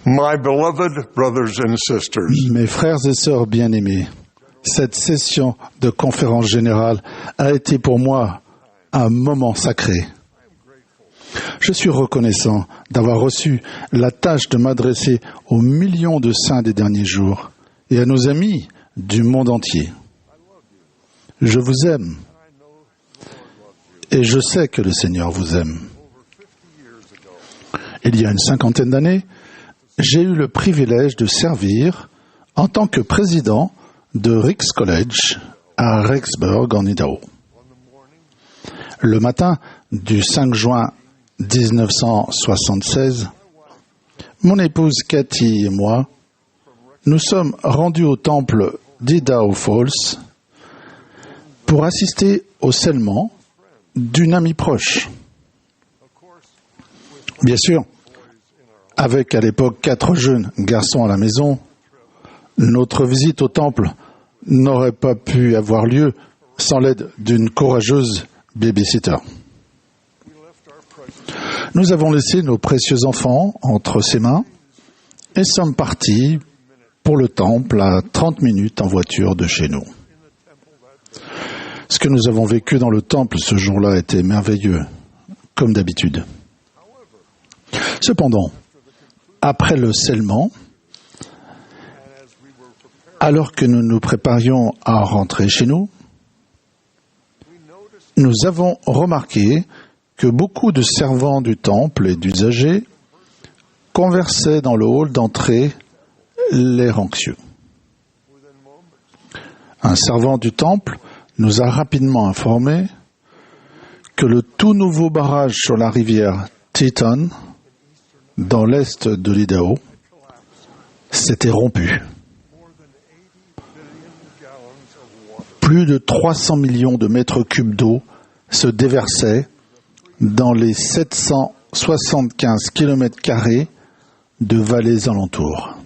My beloved brothers and sisters, Mes frères et sœurs bien-aimés, cette session de conférence générale a été pour moi un moment sacré. Je suis reconnaissant d'avoir reçu la tâche de m'adresser aux millions de saints des derniers jours et à nos amis du monde entier. Je vous aime et je sais que le Seigneur vous aime. Il y a une 50aine d'années, j'ai eu le privilège de servir en tant que président de Ricks College à Rexburg en Idaho. Le matin du 5 juin 1976, mon épouse Cathy et moi, nous sommes rendus au temple d'Idaho Falls pour assister au scellement d'une amie proche. Bien sûr, avec à l'époque 4 jeunes garçons à la maison, notre visite au temple n'aurait pas pu avoir lieu sans l'aide d'une courageuse babysitter. Nous avons laissé nos précieux enfants entre ses mains et sommes partis pour le temple à 30 minutes en voiture de chez nous. Ce que nous avons vécu dans le temple ce jour-là était merveilleux, comme d'habitude. Cependant, après le scellement, alors que nous nous préparions à rentrer chez nous, nous avons remarqué que beaucoup de servants du temple et d'usagers conversaient dans le hall d'entrée, l'air anxieux. Un servant du temple nous a rapidement informé que le tout nouveau barrage sur la rivière Teton, dans l'est de l'Idaho, s'était rompu. Plus de 300 millions de mètres cubes d'eau se déversaient dans les 775 km² de vallées alentours.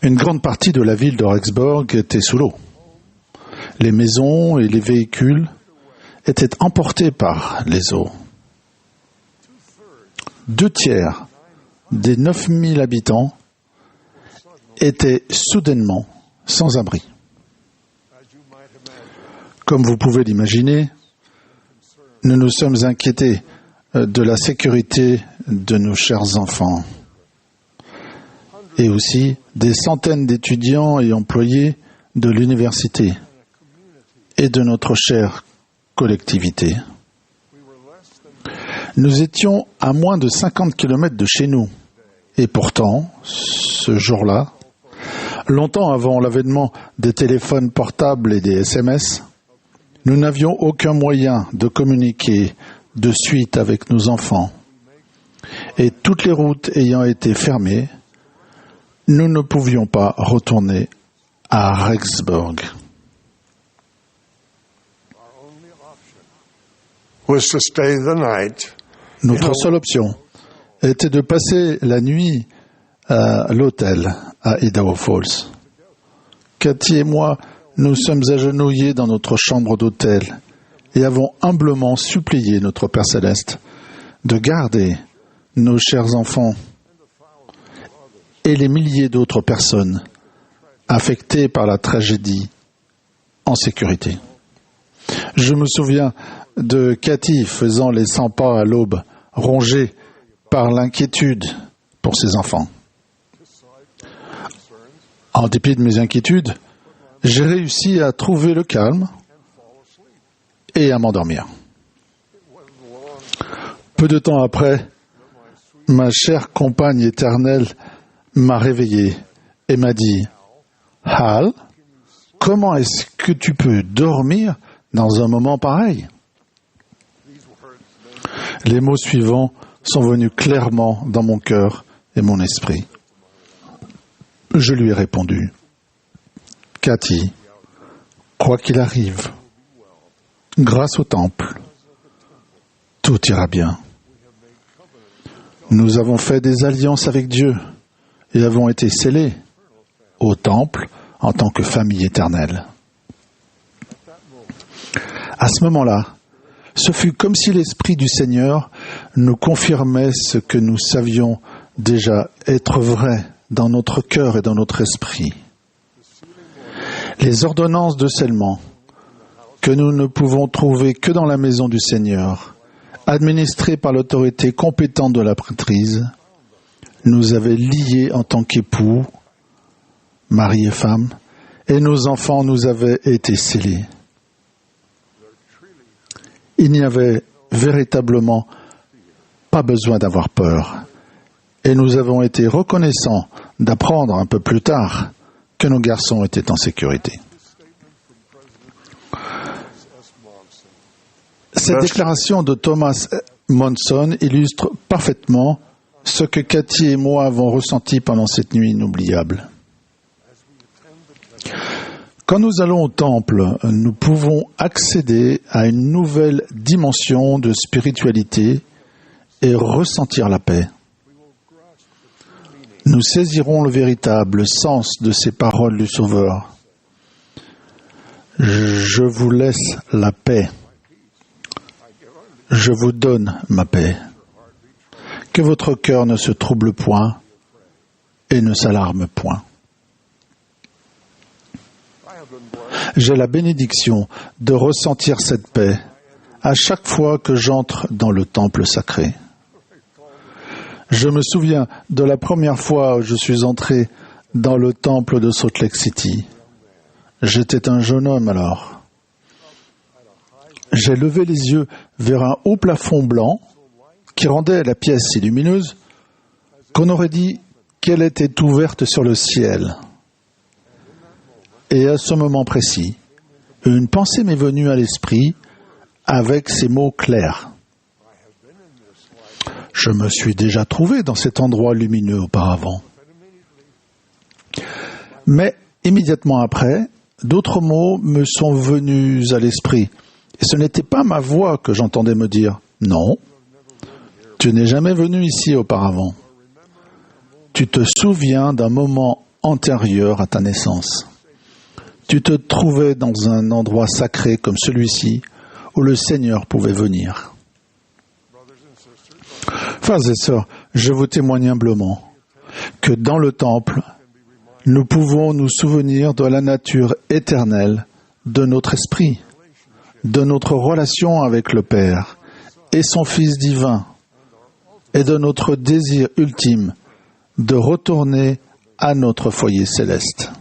Une grande partie de la ville de Rexburg était sous l'eau. Les maisons et les véhicules étaient emportés par les eaux. 2/3 des 9000 habitants étaient soudainement sans abri. Comme vous pouvez l'imaginer, nous nous sommes inquiétés de la sécurité de nos chers enfants et aussi des centaines d'étudiants et employés de l'université et de notre chère collectivité. Nous étions à moins de 50 km de chez nous et pourtant, ce jour-là, longtemps avant l'avènement des téléphones portables et des SMS, nous n'avions aucun moyen de communiquer de suite avec nos enfants. Et toutes les routes ayant été fermées, nous ne pouvions pas retourner à Rexburg. Notre seule option était de passer la nuit à l'hôtel à Idaho Falls. Cathy et moi nous sommes agenouillés dans notre chambre d'hôtel et avons humblement supplié notre Père Céleste de garder nos chers enfants et les milliers d'autres personnes affectées par la tragédie en sécurité. Je me souviens de Cathy faisant les 100 pas à l'aube, rongée par l'inquiétude pour ses enfants. En dépit de mes inquiétudes, j'ai réussi à trouver le calme et à m'endormir. Peu de temps après, ma chère compagne éternelle m'a réveillé et m'a dit « Hal, comment est-ce que tu peux dormir dans un moment pareil ?» Les mots suivants sont venus clairement dans mon cœur et mon esprit. Je lui ai répondu « Cathy, quoi qu'il arrive, grâce au temple, tout ira bien. Nous avons fait des alliances avec Dieu et avons été scellés au temple en tant que famille éternelle. » À ce moment-là, ce fut comme si l'Esprit du Seigneur nous confirmait ce que nous savions déjà être vrai dans notre cœur et dans notre esprit. Les ordonnances de scellement que nous ne pouvons trouver que dans la maison du Seigneur, administrées par l'autorité compétente de la prêtrise, nous avaient liés en tant qu'époux, mari et femme, et nos enfants nous avaient été scellés. Il n'y avait véritablement pas besoin d'avoir peur, et nous avons été reconnaissants d'apprendre un peu plus tard que nos garçons étaient en sécurité. Cette déclaration de Thomas Monson illustre parfaitement ce que Cathy et moi avons ressenti pendant cette nuit inoubliable. Quand nous allons au temple, nous pouvons accéder à une nouvelle dimension de spiritualité et ressentir la paix. Nous saisirons le véritable sens de ces paroles du Sauveur. Je vous laisse la paix. Je vous donne ma paix. Que votre cœur ne se trouble point et ne s'alarme point. J'ai la bénédiction de ressentir cette paix à chaque fois que j'entre dans le temple sacré. Je me souviens de la première fois où je suis entré dans le temple de Salt Lake City. J'étais un jeune homme alors. J'ai levé les yeux vers un haut plafond blanc qui rendait la pièce si lumineuse qu'on aurait dit qu'elle était ouverte sur le ciel. Et à ce moment précis, une pensée m'est venue à l'esprit avec ces mots clairs. Je me suis déjà trouvé dans cet endroit lumineux auparavant. Mais immédiatement après, d'autres mots me sont venus à l'esprit. Et ce n'était pas ma voix que j'entendais me dire « Non, tu n'es jamais venu ici auparavant. Tu te souviens d'un moment antérieur à ta naissance. Tu te trouvais dans un endroit sacré comme celui-ci où le Seigneur pouvait venir. » Frères et sœurs, je vous témoigne humblement que dans le temple, nous pouvons nous souvenir de la nature éternelle de notre esprit, de notre relation avec le Père et son Fils divin, et de notre désir ultime de retourner à notre foyer céleste.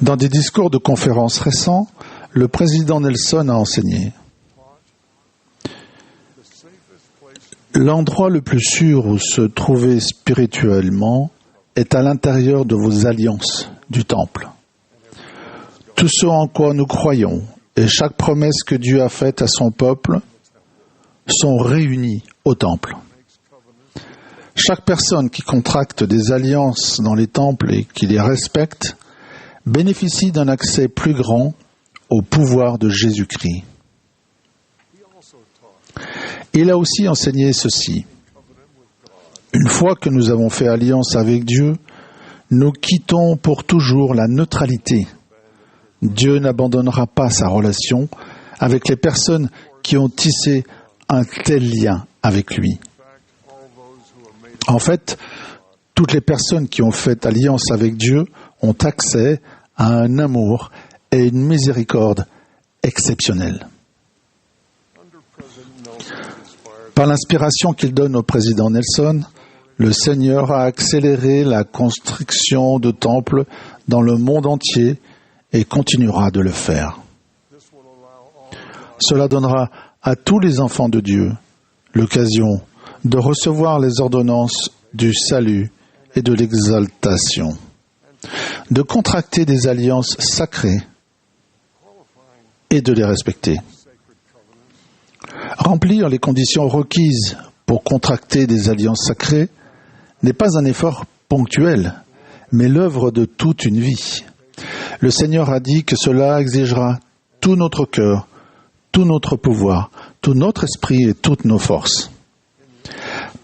Dans des discours de conférences récents, le président Nelson a enseigné: l'endroit le plus sûr où se trouver spirituellement est à l'intérieur de vos alliances du temple. Tout ce en quoi nous croyons et chaque promesse que Dieu a faite à son peuple sont réunis au temple. Chaque personne qui contracte des alliances dans les temples et qui les respecte bénéficie d'un accès plus grand au pouvoir de Jésus-Christ. Il a aussi enseigné ceci: une fois que nous avons fait alliance avec Dieu, nous quittons pour toujours la neutralité. Dieu n'abandonnera pas sa relation avec les personnes qui ont tissé un tel lien avec lui. En fait, toutes les personnes qui ont fait alliance avec Dieu ont accès à un amour et une miséricorde exceptionnels. Par l'inspiration qu'il donne au président Nelson, le Seigneur a accéléré la construction de temples dans le monde entier et continuera de le faire. Cela donnera à tous les enfants de Dieu l'occasion de recevoir les ordonnances du salut et de l'exaltation, de contracter des alliances sacrées et de les respecter. Remplir les conditions requises pour contracter des alliances sacrées n'est pas un effort ponctuel, mais l'œuvre de toute une vie. Le Seigneur a dit que cela exigera tout notre cœur, tout notre pouvoir, tout notre esprit et toutes nos forces.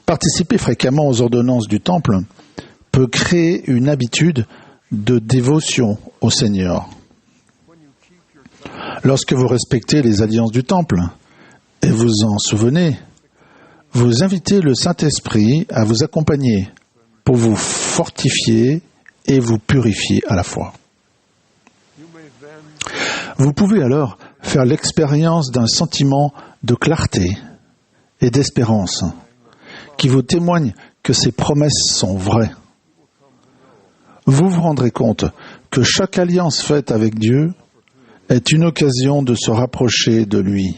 Participer fréquemment aux ordonnances du temple peut créer une habitude de dévotion au Seigneur. Lorsque vous respectez les alliances du temple et vous en souvenez, vous invitez le Saint-Esprit à vous accompagner pour vous fortifier et vous purifier à la fois. Vous pouvez alors faire l'expérience d'un sentiment de clarté et d'espérance qui vous témoigne que ces promesses sont vraies. Vous vous rendrez compte que chaque alliance faite avec Dieu est une occasion de se rapprocher de lui,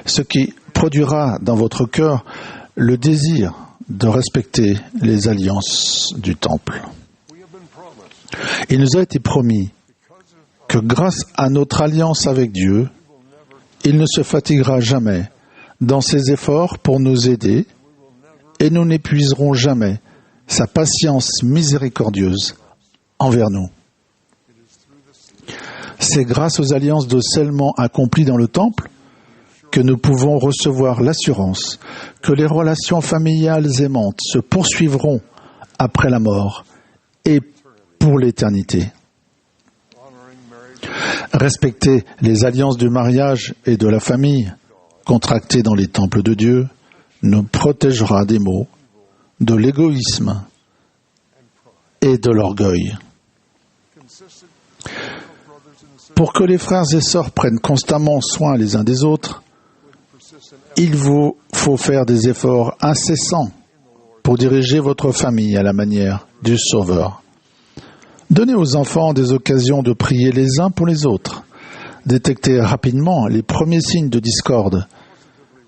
ce qui produira dans votre cœur le désir de respecter les alliances du temple. Il nous a été promis que grâce à notre alliance avec Dieu, il ne se fatiguera jamais dans ses efforts pour nous aider et nous n'épuiserons jamais sa patience miséricordieuse envers nous. C'est grâce aux alliances de scellement accomplies dans le temple que nous pouvons recevoir l'assurance que les relations familiales aimantes se poursuivront après la mort et pour l'éternité. Respecter les alliances du mariage et de la famille contractées dans les temples de Dieu nous protégera des maux, de l'égoïsme et de l'orgueil. Pour que les frères et sœurs prennent constamment soin les uns des autres, il vous faut faire des efforts incessants pour diriger votre famille à la manière du Sauveur. Donnez aux enfants des occasions de prier les uns pour les autres, détectez rapidement les premiers signes de discorde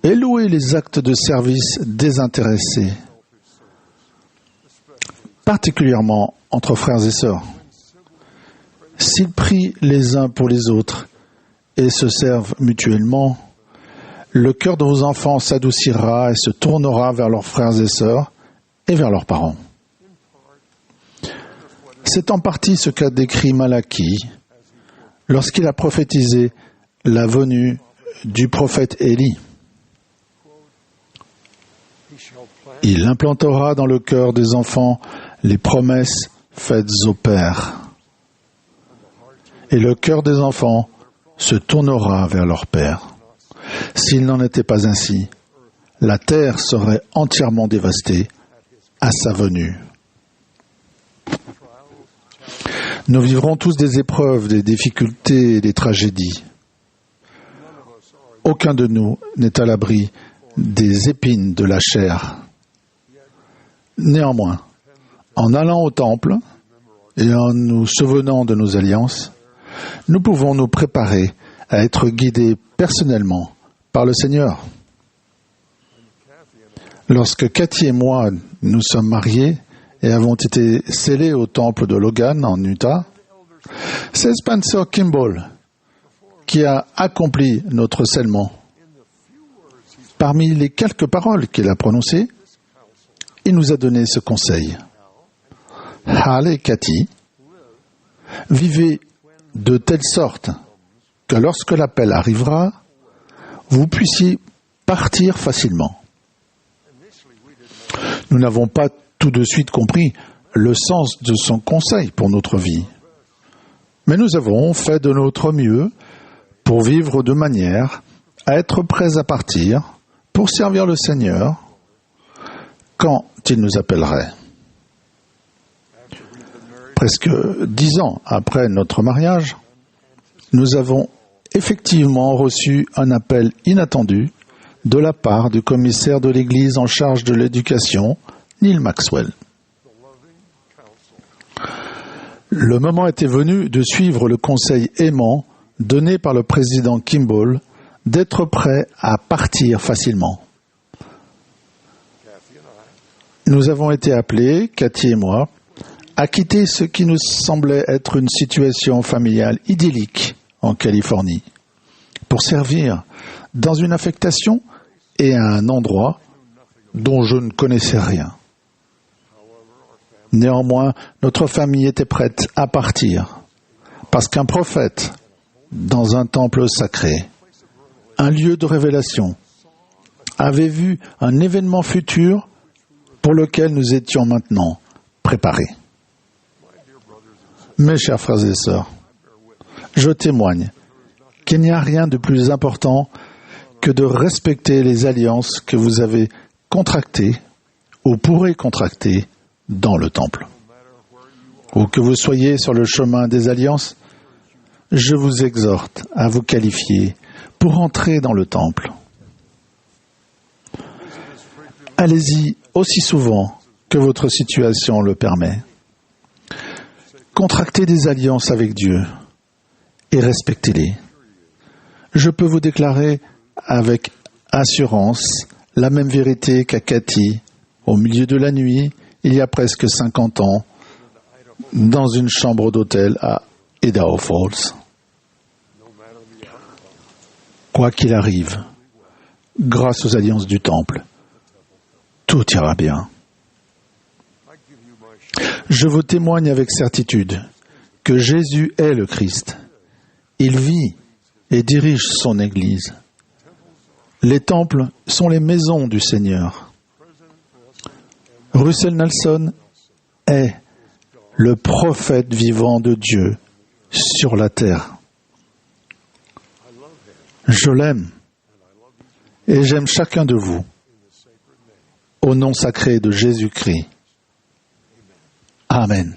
et louez les actes de service désintéressés, particulièrement entre frères et sœurs. S'ils prient les uns pour les autres et se servent mutuellement, le cœur de vos enfants s'adoucira et se tournera vers leurs frères et sœurs et vers leurs parents. C'est en partie ce qu'a décrit Malachie lorsqu'il a prophétisé la venue du prophète Élie. Il implantera dans le cœur des enfants les promesses faites au Père. Et le cœur des enfants se tournera vers leur Père. S'il n'en était pas ainsi, la terre serait entièrement dévastée à sa venue. Nous vivrons tous des épreuves, des difficultés et des tragédies. Aucun de nous n'est à l'abri des épines de la chair. Néanmoins, en allant au temple et en nous souvenant de nos alliances, nous pouvons nous préparer à être guidés personnellement par le Seigneur. Lorsque Cathy et moi nous sommes mariés et avons été scellés au temple de Logan en Utah, c'est Spencer Kimball qui a accompli notre scellement. Parmi les quelques paroles qu'il a prononcées, il nous a donné ce conseil. Hal et Cathy, vivez de telle sorte que lorsque l'appel arrivera, vous puissiez partir facilement. Nous n'avons pas tout de suite compris le sens de son conseil pour notre vie, mais nous avons fait de notre mieux pour vivre de manière à être prêts à partir pour servir le Seigneur quand il nous appellerait. Presque 10 ans après notre mariage, nous avons effectivement reçu un appel inattendu de la part du commissaire de l'Église en charge de l'éducation, Neil Maxwell. Le moment était venu de suivre le conseil aimant donné par le président Kimball d'être prêt à partir facilement. Nous avons été appelés, Cathy et moi, à quitter ce qui nous semblait être une situation familiale idyllique en Californie, pour servir dans une affectation et à un endroit dont je ne connaissais rien. Néanmoins, notre famille était prête à partir, parce qu'un prophète, dans un temple sacré, un lieu de révélation, avait vu un événement futur pour lequel nous étions maintenant préparés. Mes chers frères et sœurs, je témoigne qu'il n'y a rien de plus important que de respecter les alliances que vous avez contractées ou pourrez contracter dans le temple. Ou que vous soyez sur le chemin des alliances, je vous exhorte à vous qualifier pour entrer dans le temple. Allez-y aussi souvent que votre situation le permet. Contractez des alliances avec Dieu et respectez-les. Je peux vous déclarer avec assurance la même vérité qu'à Cathy, au milieu de la nuit, il y a presque 50 ans, dans une chambre d'hôtel à Idaho Falls. Quoi qu'il arrive, grâce aux alliances du temple, tout ira bien. Je vous témoigne avec certitude que Jésus est le Christ. Il vit et dirige son Église. Les temples sont les maisons du Seigneur. Russell Nelson est le prophète vivant de Dieu sur la terre. Je l'aime et j'aime chacun de vous au nom sacré de Jésus-Christ. Amen.